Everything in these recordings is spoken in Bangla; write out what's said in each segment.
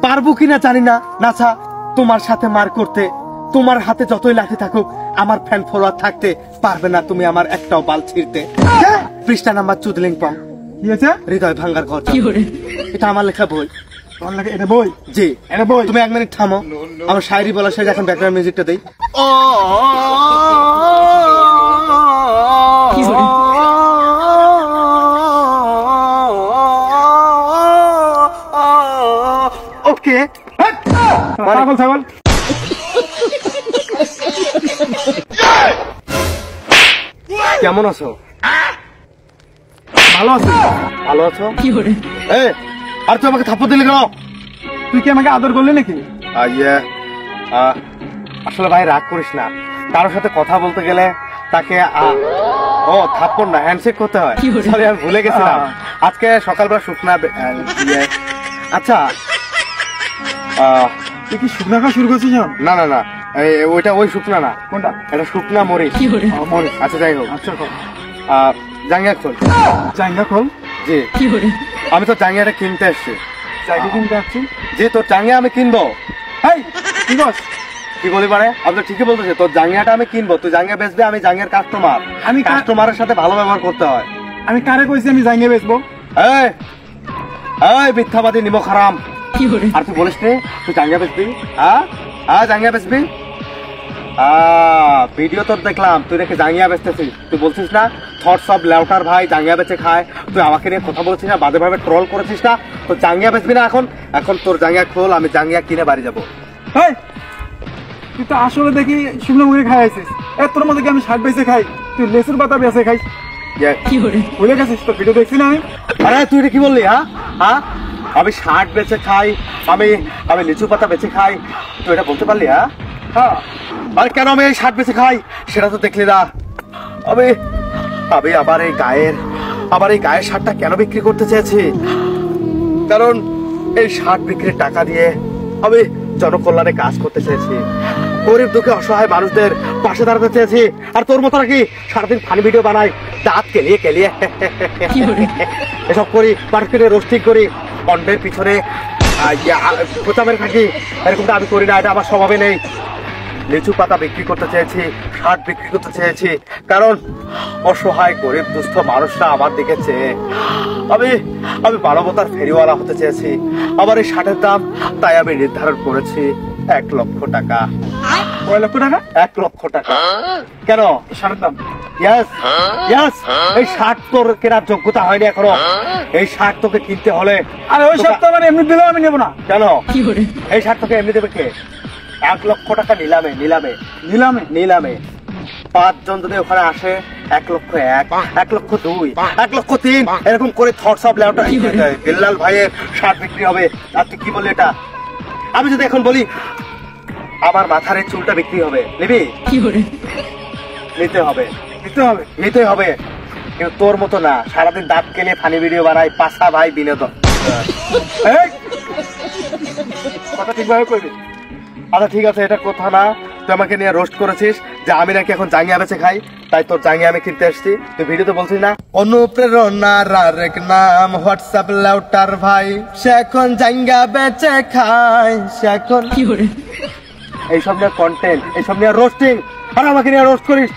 পারবো কিনা জানি না নাছা তোমার সাথে মার করতে। তোমার হাতে যতই লাঠি থাকুক আমার ফ্যান ফলোয়ার থাকতে পারবে না তুমি আমার একটাও বাল ছিঁড়তে। পৃষ্ঠা নাম্বার চুদলিং পং। কি হয়েছে? হৃদয় ভাঙ্গার ঘর। এটা আমার লেখা বই। তোমার লাগে এটা বই? জি এটা বই। তুমি 1 মিনিট থামো, আমার শায়রি বলা শেষ, এখন ব্যাকগ্রাউন্ড মিউজিকটা দেই। ওকে পাগল ছাগল। কেমন আছো? ভালো আছো? ভালো আছো? আর তুই আমাকে থাপ্পড় দিলি কেন? তুই কি আমাকে আদর করলি নাকি? আসলে ভাই রাগ করিস না, কারোর সাথে কথা বলতে গেলে তাকে ও থাপ্পড় না হ্যান্ডশেক করতে হয়। সরি আমি ভুলে গেছিলাম। আজকে সকালবেলা শুকনা আচ্ছা তুই কি শুকনা খাওয়া শুরু করছিস? না না না ওইটা ওই শুকনা না। কোনটা? এটা শুকনা মরিচ। মরিচ। আচ্ছা যাই হোক, আচ্ছা জাঙ্গিয়া খোল। জাঙ্গিয়া খোল? জি আমি তো জাঙ্গিয়াটা কিনতে এসছি। জাঙ্গিয়া কিনতে আসছি? জি তোর জাঙ্গিয়া আমি কিনবো। কি বস? কি বলি মানে? আপনি ঠিকই বলতেছে, তোর জাঙ্গিয়াটা আমি কিনবো, তুই জাঙ্গিয়া বেচবে, আমি জাঙ্গিয়ার কাস্টমার। আমি কাস্টমারের সাথে ভালো ব্যবহার করতে হয়। আমি কারে কইছি আমি জাঙ্গিয়া বেচবো? এই মিথ্যাবাদী নিমক হারাম। আর তুই বলিস রে তুই জাঙ্গিয়া বেচবি? জাঙ্গিয়া বেচবি? ভিডিও তোর দেখলাম তুই নাকি জাঙ্গিয়া বেচতেছিস। তুই বলছিস না থটস অফ লেউটার ভাই জাঙ্গিয়া বেচে খায়, তুই আমাকে নিয়ে কথা বলছিস না, বাজে ভাবে ট্রল করেছিস না, তো জাঙ্গিয়া বেচবি না এখন? এখন তোর জাঙ্গিয়া খোল, আমি জাঙ্গিয়া কিনে বাড়ি যাবো। তুই তো আসলে দেখি শুকনো মুড়ি খাই আছিস। তোর মধ্যে কি আমি শাক বেঁচে খাই? তুই লেসুর পাতা বেঁচে খাইস। ভুলে গেছিস? তোর ভিডিও দেখছি না আমি। আরে তুই এটা কি বললি? আমি শাক বেচে খাই, আমি আমি লিচু পাতা বেচে খাই, তুই এটা বলতে পারলি? আর কেন আমি এই শাক বেচে খাই সেটা তো দেখলি না। আমি আমি আবার এই গায়ের শাকটা কেন বিক্রি করতে চেয়েছি? কারণ এই শাক বিক্রির টাকা দিয়ে আমি জনকল্যাণে কাজ করতে চেয়েছি, গরিব দুঃখে অসহায় মানুষদের পাশে দাঁড়াতে চেয়েছি। আর তোর মতো নাকি সারাদিন ফানি ভিডিও বানাই, দাঁত কেলিয়ে কেলিয়ে এসব করি, মার্কেটে রোস্টিং করি, অন্যের পিছনে খোঁচা মেরে থাকি, এরকমটা আমি করি না, এটা আমার স্বভাবে নেই। লিচু পাতা বিক্রি করতে চেয়েছি, শাক বিক্রি করতে চেয়েছি, কারণ অসহায় গরিব দুস্থ মানুষরা আমার দিকে চেয়ে আমি মানবতার ফেরিওয়ালা হতে চেয়েছি। আমার এই শার্টের দাম তাই আমি নির্ধারণ করেছি 1 লক্ষ টাকা। 1 লক্ষ টাকা? 1 লক্ষ টাকা। কেন? শার্টের দাম? ইয়েস। এই শার্ট তোর কেনার যোগ্যতা হয়নি এখনো, এই শার্ট তোকে কিনতে হলে। আরে ওই শার্ট তো মানে এমনি দিলেও আমি নেবো না। কেন? এই শার্ট তোকে এমনি দেবে কে? 1 লক্ষ টাকা নিলামে নিলামে নিলামে নিলামে 5 জন যদি ওখানে আসে 1 লক্ষ 1, 1 লক্ষ 2, 1 লক্ষ 3 এরকম করে থটস অফ লেউটার বিল্লাল ভাইয়ের শার্ট বিক্রি হবে। আর তুই কি বললি এটা? আমি যদি এখন বলি আমার মাথার এই চুলটা বিক্রি হবে, নিবি? নিতে হবে নিতে হবে। কিন্তু তোর মতো না, সারাদিন দাঁত কেলে ফানি ভিডিও বানাই, পাশা ভাই বিনোদন। কথা ঠিকভাবে কইবি। আচ্ছা ঠিক আছে, এটা কথা না, তুই আমাকে নিয়ে রোস্ট করেছিস যে আমি নাকি এখন জাঙ্গিয়া বেচে খাই, তাই তোর জাঙ্গিয়া আমি কিনতে এসেছি। তুই ভিডিওতে বলছিস না অনুপ্রেরণার আরেক নাম হোয়াটসঅ্যাপ লেউটার ভাই, সে এখন জাঙ্গিয়া বেচে খায়, সে এখন এইসব নিয়ে কন্টেন্ট, এইসব নিয়ে রোস্টিং, আর আমাকে নিয়ে রোস্ট করিস।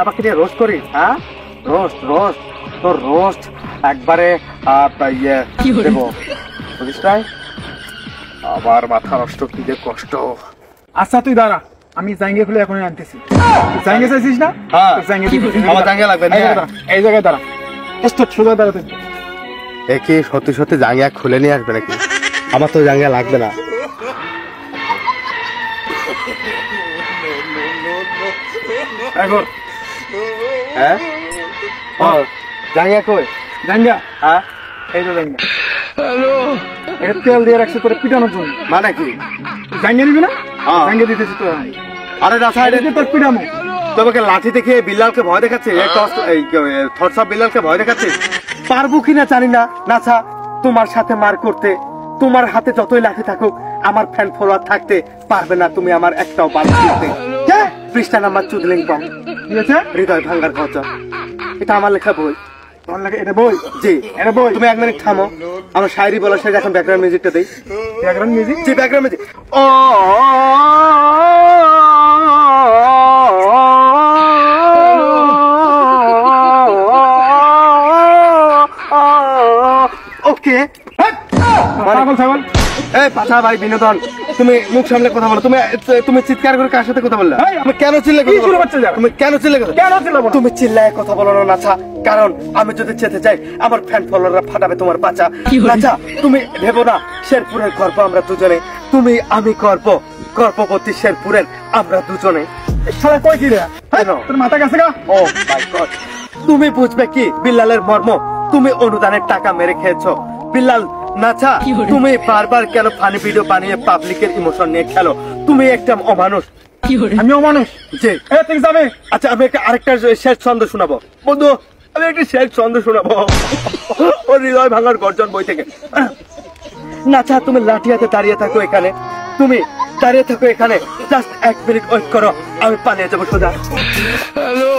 আমাকে নিয়ে রোস্ট করিস? রোস্ট তোর রোস্ট একবারে দেবো, বুঝিস না? আবার মাথা নষ্ট, কি যে কষ্ট। আচ্ছা তুই দাঁড়া, আমি জাঙ্গিয়া খুলে এখনই আনতেছি। জাঙ্গিয়া চাইছিস না? আমার জাঙ্গিয়া লাগবে না। এই জায়গায় দাঁড়া, সোজা দাঁড়াতে। কি সত্যি সত্যি জাঙ্গিয়া খুলে নিয়ে আসবে নাকি? আমার তো জাঙ্গিয়া লাগবে না। জাঙ্গিয়া কই? জাঙ্গিয়া? এই তো জাঙ্গিয়া। এটা তেল দিয়ে রাখছি তোর পিটানোর জন্য। মানে কি? জাঙ্গিয়া নিবি না? জাঙ্গিয়া দিতেছি তো। আরে না সাইডে তোর পিটামো। তোমাকে লাঠি দেখে বিল্লালকে ভয় দেখাচ্ছে, থটস অফ বিল্লালকে ভয় দেখাচ্ছে। পারবো কিনা জানি না নাছা তোমার সাথে মার করতে। তোমার হাতে যতই লাঠি থাকুক আমার ফ্যান ফলোয়ার থাকতে পারবে না তুমি আমার একটাও বাল ছিঁড়তে। পৃষ্ঠা নাম্বার চুদলিং পং। ঠিক আছে? হৃদয় ভাঙ্গার ঘর। এটা আমার লেখা বই। তোমার লাগে এটা বই জি এটা বই তুমি 1 মিনিট থামো আমার শায়রি বলার সাথে এখন ব্যাকগ্রাউন্ড মিউজিকটা দেই ব্যাকগ্রাউন্ড মিউজিক জি ব্যাকগ্রাউন্ড মিউজিক ও ওকে পাগল ছাগল এই পাছা ভাই বিনোদন তুমি মুখ সামলে কথা বলো তুমি তুমি চিৎকার করে কার সাথে কথা বললে এই, তুমি কেন চিল্লায় কি কথা শুরু বলো করছো যারা? তুমি কেন চিল্লায় কথা কেন চিল্লাবো না? তুমি চিল্লায় কথা বলো না নাছা কারণ আমি যদি চেতে যাই আমার ফ্যান ফলোয়াররা ফাটাবে তোমার পাছা নাছা তুমি ভেবো না শেরপুরের গর্ব আমরা দুজনে তুমি আমি গর্ভবতী শেরপুরের আমরা দুজনে শালা কই কি রে কেন? তোর মাথা গেছে গা ও মাই গড তুমি বুঝবে কি বিল্লালের মর্ম তুমি অনুদানের টাকা মেরে খেয়েছো বিল্লাল নাছা তুমি বারবার কেন ফানি ভিডিও বানিয়ে পাবলিকের ইমোশন নিয়ে খেলো তুমি একটা অমানুষ আমিও মানুষ জি এ তুই যাবে আচ্ছা আমি আরেকটা শেষ ছন্দ শোনাবো বন্ধু আমি একটা শেষ ছন্দ শোনাবো ওর হৃদয় ভাঙার গর্জন বই থেকে নাছা তুমি লাঠি হাতে দাঁড়িয়ে থাকো এখানে তুমি দাঁড়িয়ে থাকো এখানে জাস্ট 1 মিনিট ওয়েট করো আমি পালিয়ে যাবো সোজা হ্যালো